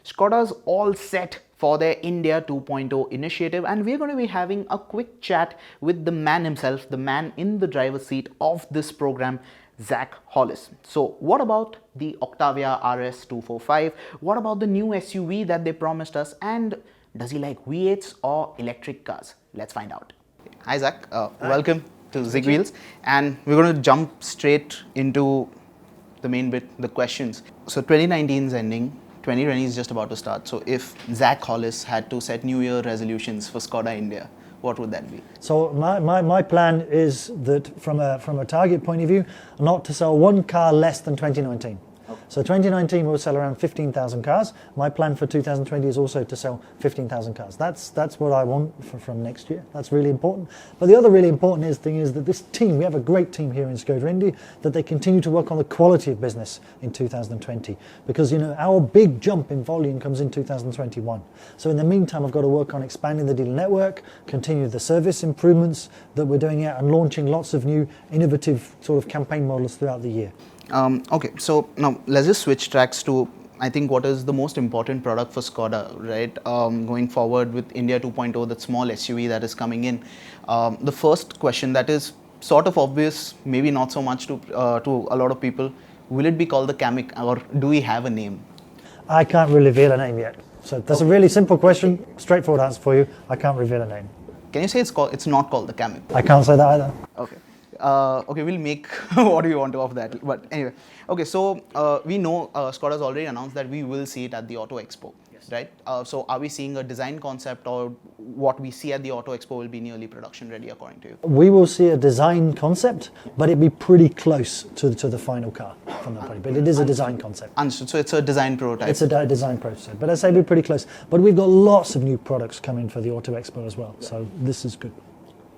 Skoda's all set for their India 2.0 initiative, and we're going to be having a quick chat with the man himself, the man in the driver's seat of this program, Zac Hollis. So what about the Octavia RS 245? What about the new SUV that they promised us? And does he like V8s or electric cars? Let's find out. Hi Zac, welcome to ZigWheels, and we're going to jump straight into the main bit, the questions. So 2019 is ending. 2020 is just about to start. So if Zac Hollis had to set New Year resolutions for Skoda India, what would that be? So my plan is that from a target point of view, not to sell one car less than 2019. So 2019 we'll sell around 15,000 cars. My plan for 2020 is also to sell 15,000 cars. That's what I want from next year. That's really important. But the other really important thing is that this team, we have a great team here in Skoda India, that they continue to work on the quality of business in 2020. Because our big jump in volume comes in 2021. So in the meantime, I've got to work on expanding the dealer network, continue the service improvements that we're doing here, and launching lots of new innovative sort of campaign models throughout the year. Okay, so now let's just switch tracks to, I think, what is the most important product for Skoda, right? Going forward with India 2.0, that small SUV that is coming in. The first question that is sort of obvious, maybe not so much to a lot of people, will it be called the Karoq, or do we have a name? I can't really reveal a name yet. So that's a really simple question, straightforward answer for you. I can't reveal a name. Can you say it's not called the Karoq? I can't say that either. Okay. Okay, we'll make what we want of that. But anyway, okay, so we know Skoda's already announced that we will see it at the Auto Expo, yes, right? So are we seeing a design concept, or what we see at the Auto Expo will be nearly production ready according to you? We will see a design concept, but it'll be pretty close to the final car from that point. But it is a design concept. Understood. So it's a design prototype. It's a design prototype, but I say we're pretty close. But we've got lots of new products coming for the Auto Expo as well, so this is good.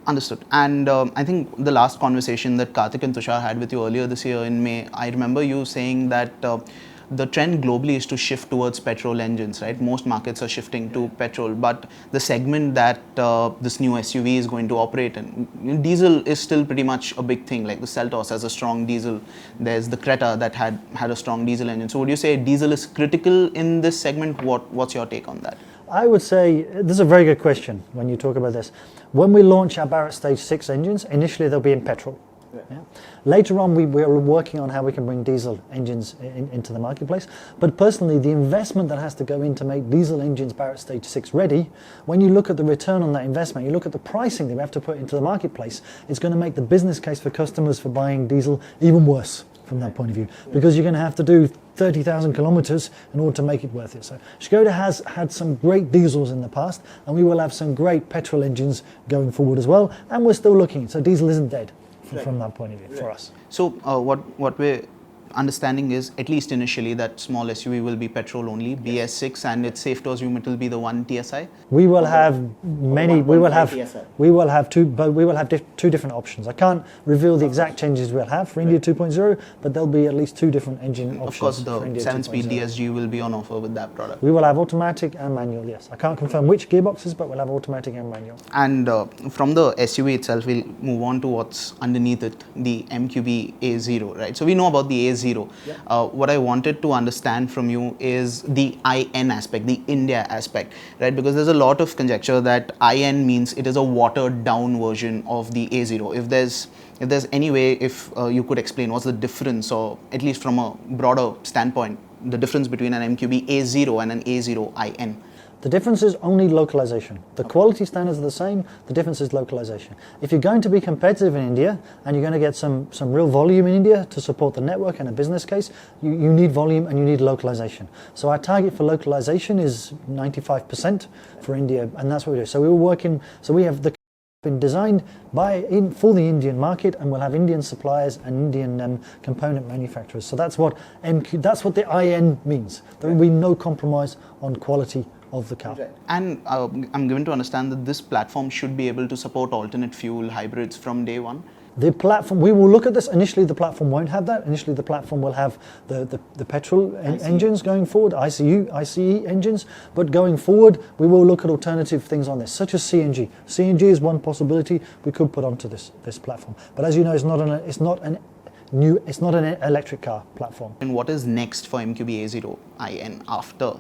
Understood. And I think the last conversation that Karthik and Tushar had with you earlier this year in May, I remember you saying that the trend globally is to shift towards petrol engines, right? Most markets are shifting to petrol, but the segment that this new SUV is going to operate in, diesel is still pretty much a big thing. Like the Seltos has a strong diesel. There's the Creta that had a strong diesel engine. So would you say diesel is critical in this segment? What's your take on that? I would say, this is a very good question when you talk about this. When we launch our Barrett Stage 6 engines, initially they'll be in petrol. Yeah. Yeah. Later on, we're working on how we can bring diesel engines into the marketplace. But personally, the investment that has to go in to make diesel engines Barrett Stage 6 ready, when you look at the return on that investment, you look at the pricing that we have to put into the marketplace, it's going to make the business case for customers for buying diesel even worse from that point of view, because you're going to have to do 30,000 kilometers in order to make it worth it. So Skoda has had some great diesels in the past, and we will have some great petrol engines going forward as well, and we're still looking. So diesel isn't dead from that point of view for us. So what we're understanding is, at least initially, that small SUV will be petrol only, BS6, and it's safe to assume it will be the one TSI. We will have many. We will have two different options. I can't reveal the exact changes we'll have for India 2.0, but there'll be at least two different engine options. Of course, the 7-speed DSG will be on offer with that product. We will have automatic and manual. Yes, I can't confirm which gearboxes, but we'll have automatic and manual. And from the SUV itself, we'll move on to what's underneath it, the MQB A0, right? So we know about the A0. Yeah. What I wanted to understand from you is the IN aspect, the India aspect, right? Because there's a lot of conjecture that IN means it is a watered down version of the A0. If there's any way, if you could explain what's the difference, or at least from a broader standpoint, the difference between an MQB A0 and an A0 IN. The difference is only localization. The quality standards are the same, the difference is localization. If you're going to be competitive in India, and you're going to get some real volume in India to support the network and a business case, you need volume and you need localization. So our target for localization is 95% for India, and that's what we do. So we have the been designed for the Indian market, and we'll have Indian suppliers and Indian component manufacturers. So that's what the IN means. There will be no compromise on quality of the car. And I'm given to understand that this platform should be able to support alternate fuel hybrids from day one. The platform, we will look at this. Initially, the platform won't have that. Initially, the platform will have the petrol engines going forward, ICE engines. But going forward, we will look at alternative things on this, such as CNG. CNG is one possibility we could put onto this platform. But as you know, it's not an electric car platform. And what is next for MQB A0 IN after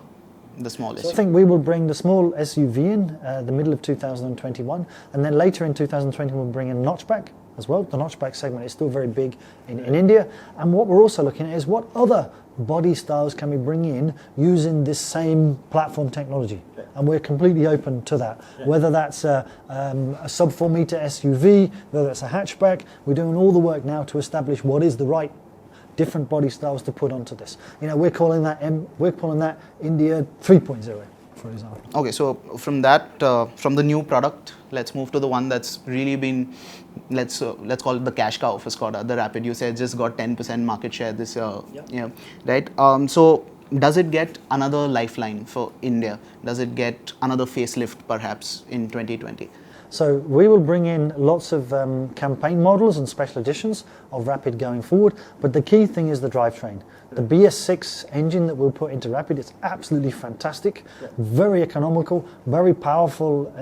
the small So I SUV. think we will bring the small SUV in the middle of 2021, and then later in 2020 we'll bring in notchback as well. The notchback segment is still very big in India, and what we're also looking at is what other body styles can we bring in using this same platform technology, and we're completely open to that. Whether that's a sub 4 meter SUV, whether it's a hatchback, we're doing all the work now to establish what is the right different body styles to put onto this. You know, we're calling that India 3.0, for example. Okay, so from that, from the new product, let's move to the one that's really been, let's call it the cash cow for Skoda, the Rapid. You said just got 10% market share this year, yeah, right? So does it get another lifeline for India? Does it get another facelift perhaps in 2020? So we will bring in lots of campaign models and special editions of Rapid going forward, but the key thing is the drivetrain. The BS6 engine that we'll put into Rapid is absolutely fantastic, very economical, very powerful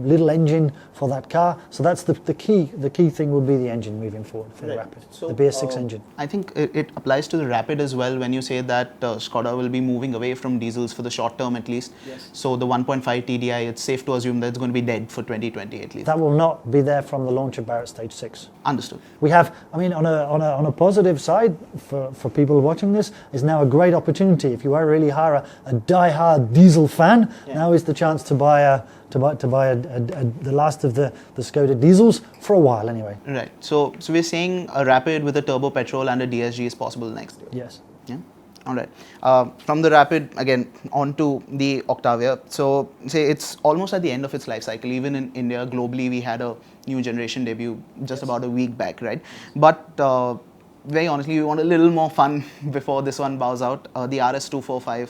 little engine for that car. So that's the key. The key thing will be the engine moving forward for the Rapid, So, the BS6 engine. I think it applies to the Rapid as well when you say that Skoda will be moving away from diesels for the short term at least. So the 1.5 TDI, it's safe to assume that it's going to be dead for 2020 at least. That will not be there from the launch of Barrett Stage 6. Understood. We have, I mean, on a positive side for people watching this, is now a great opportunity. If you are really a die-hard diesel fan, now is the chance to buy the last of the Skoda diesels for a while anyway. Right. So we're saying a Rapid with a turbo petrol and a DSG is possible next year. Yes. Yeah. All right. From the Rapid again on to the Octavia. So say it's almost at the end of its life cycle. Even in India, globally, we had a new generation debut just about a week back, right? But very honestly, we want a little more fun before this one bows out. The RS245,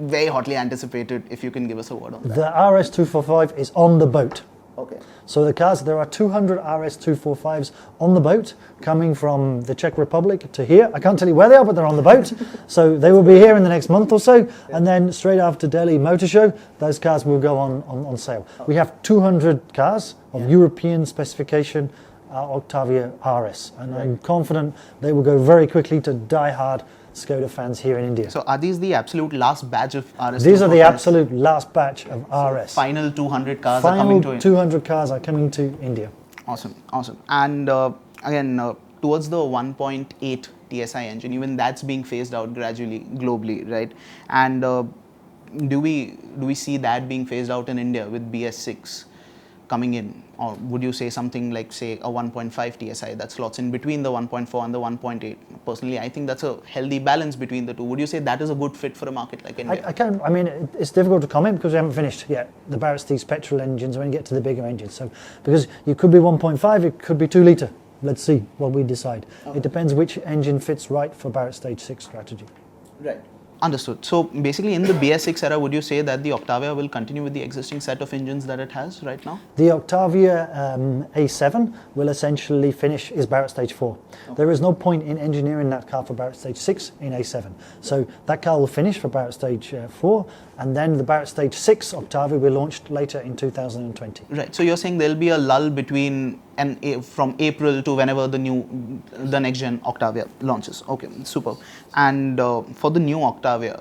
very hotly anticipated. If you can give us a word on that. The RS245 is on the boat. Okay. So there are 200 RS245s on the boat coming from the Czech Republic to here. I can't tell you where they are, but they're on the boat. So they will be here in the next month or so. And then straight after Delhi Motor Show, those cars will go on sale. We have 200 cars of European specification Octavia RS. And I'm confident they will go very quickly to die-hard Skoda fans here in India. So are these the absolute last batch of RS? These are the absolute last batch of RS. Final 200 cars are coming to India. 200 cars are coming to India. Awesome. And again, towards the 1.8 TSI engine, even that's being phased out gradually globally, right? And do we see that being phased out in India with BS6 coming in? Or would you say something like, say, a 1.5 TSI that slots in between the 1.4 and the 1.8? Personally, I think that's a healthy balance between the two. Would you say that is a good fit for a market like India? I mean, it's difficult to comment because we haven't finished yet the Barrett Stage petrol engines when you get to the bigger engines. So, because you could be 1.5, it could be 2 litre. Let's see what we decide. It depends which engine fits right for Barrett Stage 6 strategy. Right. Understood. So basically in the BS6 era, would you say that the Octavia will continue with the existing set of engines that it has right now? The Octavia A7 will essentially finish is Barrett Stage 4. There is no point in engineering that car for Barrett Stage 6 in A7. So that car will finish for Barrett Stage 4, and then the Barrett Stage 6 Octavia will be launched later in 2020. Right. So you're saying there'll be a lull between from April to whenever the next gen Octavia launches. Okay, super. And for the new Octavia,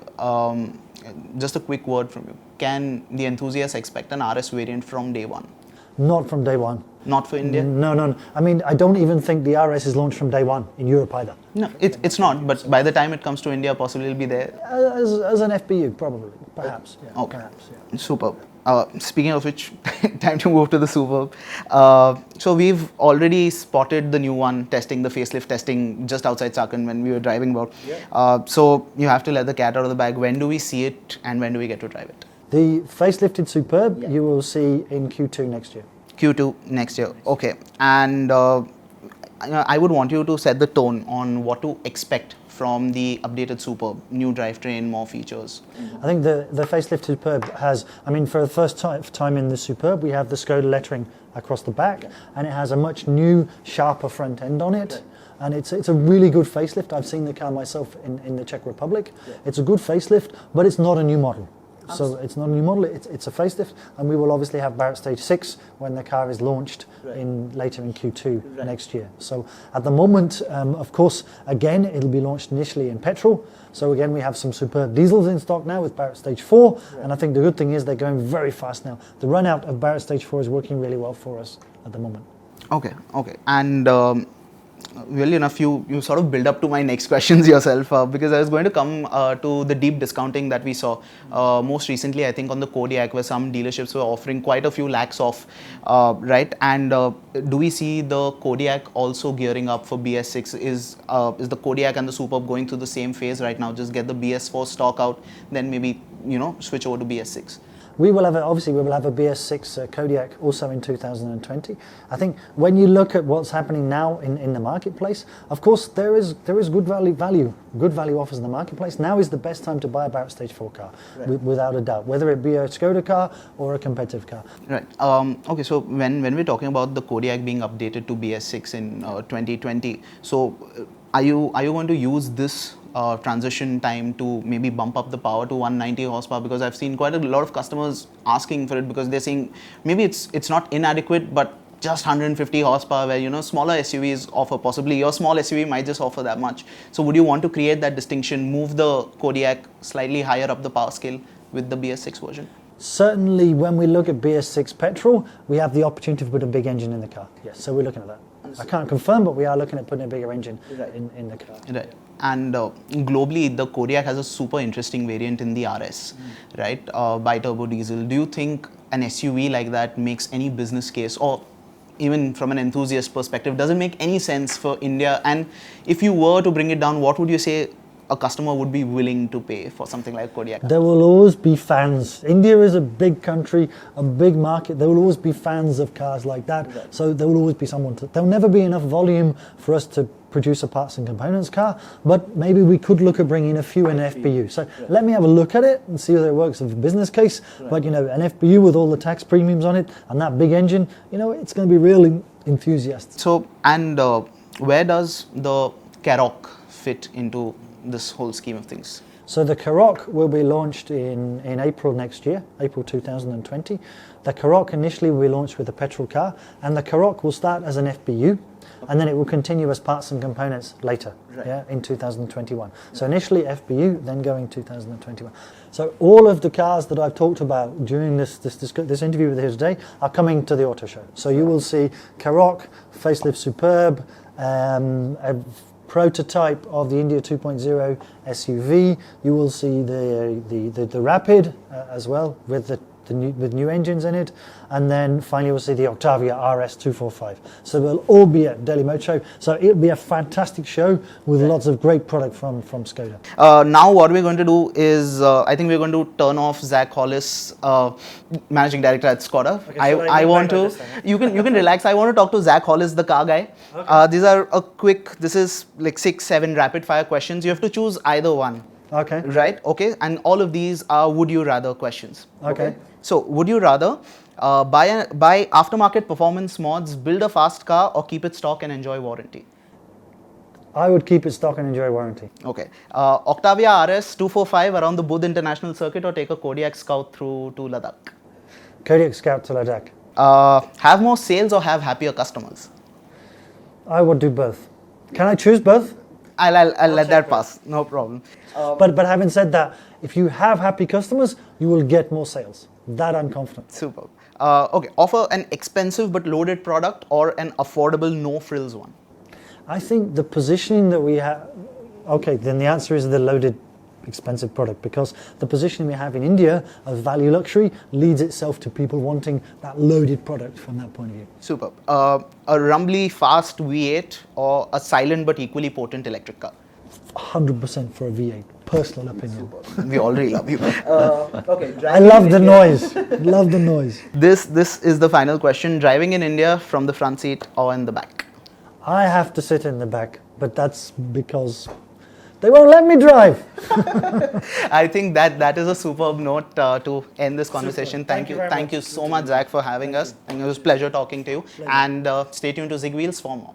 just a quick word from you. Can the enthusiasts expect an RS variant from day one? Not from day one. Not for India? No. I mean, I don't even think the RS is launched from day one in Europe either. No, it's not. But by the time it comes to India, possibly it'll be there. As an FBU, probably. Perhaps. Yeah, okay. Perhaps, yeah. Superb. Speaking of which, time to move to the Superb. So we've already spotted the new one, testing the facelift testing just outside Chakan when we were driving about. So you have to let the cat out of the bag. When do we see it and when do we get to drive it? The facelifted Superb you will see in Q2 next year. Q2 next year. Okay. And I would want you to set the tone on what to expect from the updated Superb, new drivetrain, more features. I think the facelifted Superb has, I mean, for the first time in the Superb, we have the Skoda lettering across the back, and it has a much new, sharper front end on it. And it's a really good facelift. I've seen the car myself in the Czech Republic. It's a good facelift, but it's not a new model. So it's not a new model, it's a facelift, and we will obviously have Barrett Stage 6 when the car is launched later in Q2 next year. So at the moment, of course, again, it'll be launched initially in petrol. So again, we have some superb diesels in stock now with Barrett Stage 4, and I think the good thing is they're going very fast now. The run out of Barrett Stage 4 is working really well for us at the moment. Okay. And well enough, you sort of build up to my next questions yourself, because I was going to come to the deep discounting that we saw most recently, I think on the Kodiaq, where some dealerships were offering quite a few lakhs off, right? And do we see the Kodiaq also gearing up for BS6? Is the Kodiaq and the Superb going through the same phase right now? Just get the BS4 stock out, then maybe, you know, switch over to BS6? We will have obviously we will have a BS6 Kodiaq also in 2020. I think when you look at what's happening now in the marketplace, of course there is good value offers in the marketplace. Now is the best time to buy a Barrett Stage 4 car, without a doubt, whether it be a Skoda car or a competitive car. Right. Okay. So when we're talking about the Kodiaq being updated to BS6 in 2020, so are you going to use this transition time to maybe bump up the power to 190 horsepower? Because I've seen quite a lot of customers asking for it, because they're saying maybe it's not inadequate, but just 150 horsepower, where, you know, smaller SUVs offer, possibly your small SUV might just offer that much. So would you want to create that distinction, move the Kodiaq slightly higher up the power scale with the BS6 version? Certainly, when we look at BS6 petrol, we have the opportunity to put a big engine in the car. Yes, so we're looking at that. I can't confirm, but we are looking at putting a bigger engine in the car. Right. And globally, the Kodiaq has a super interesting variant in the RS, right? Bi-turbo diesel. Do you think an SUV like that makes any business case, or even from an enthusiast perspective, does it make any sense for India? And if you were to bring it down, what would you say a customer would be willing to pay for something like Kodiaq? There will always be fans. India is a big country, a big market. There will always be fans of cars like that. So there will always be someone there'll never be enough volume for us to produce a parts and components car, but maybe we could look at bringing a few in FPU. So let me have a look at it and see whether it works as a business case. But, you know, an FPU with all the tax premiums on it and that big engine, you know, it's going to be really enthusiastic. So, and where does the Karoq fit into this whole scheme of things? So the Karoq will be launched in April next year, April 2020. The Karoq initially will be launched with a petrol car, and the Karoq will start as an FPU, and then it will continue as parts and components later, in 2021. So initially FPU, then going 2021. So all of the cars that I've talked about during this interview with you today are coming to the auto show. So you will see Karoq, facelift Superb, a prototype of the India 2.0 SUV. You will see the Rapid as well with new engines in it, and then finally we'll see the Octavia RS 245. So they'll all be at Delhi Motor Show. So it'll be a fantastic show with lots of great product from Skoda. Now what we're going to do is, I think we're going to turn off Zac Hollis, managing director at Skoda. Okay, I want to. You can relax. I want to talk to Zac Hollis, the car guy. Okay. These are this is like 6-7 rapid fire questions. You have to choose either one. Okay. Right. Okay. And all of these are would you rather questions. Okay. So would you rather buy aftermarket performance mods, build a fast car, or keep it stock and enjoy warranty? I would keep it stock and enjoy warranty. Okay. Octavia RS 245 around the Budh International Circuit, or take a Kodiaq Scout through to Ladakh? Kodiaq Scout to Ladakh. Have more sales or have happier customers? I would do both. Can I choose both? I'll let that pass. No problem. But having said that, if you have happy customers, you will get more sales. That I'm confident. Super. Okay. Offer an expensive but loaded product or an affordable no frills one? I think the positioning that we have, okay, then the answer is the loaded expensive product, because the positioning we have in India of value luxury leads itself to people wanting that loaded product from that point of view. Super. A rumbly fast V8 or a silent but equally potent electric car? 100% for a V8. Personal opinion. Super. We already love you. Okay. I love the noise. Love the noise. This is the final question. Driving in India from the front seat or in the back? I have to sit in the back, but that's because they won't let me drive. I think that is a superb note to end this conversation. Thank you so much, Zac, for having us. And it was a pleasure talking to you. And stay tuned to ZigWheels for more.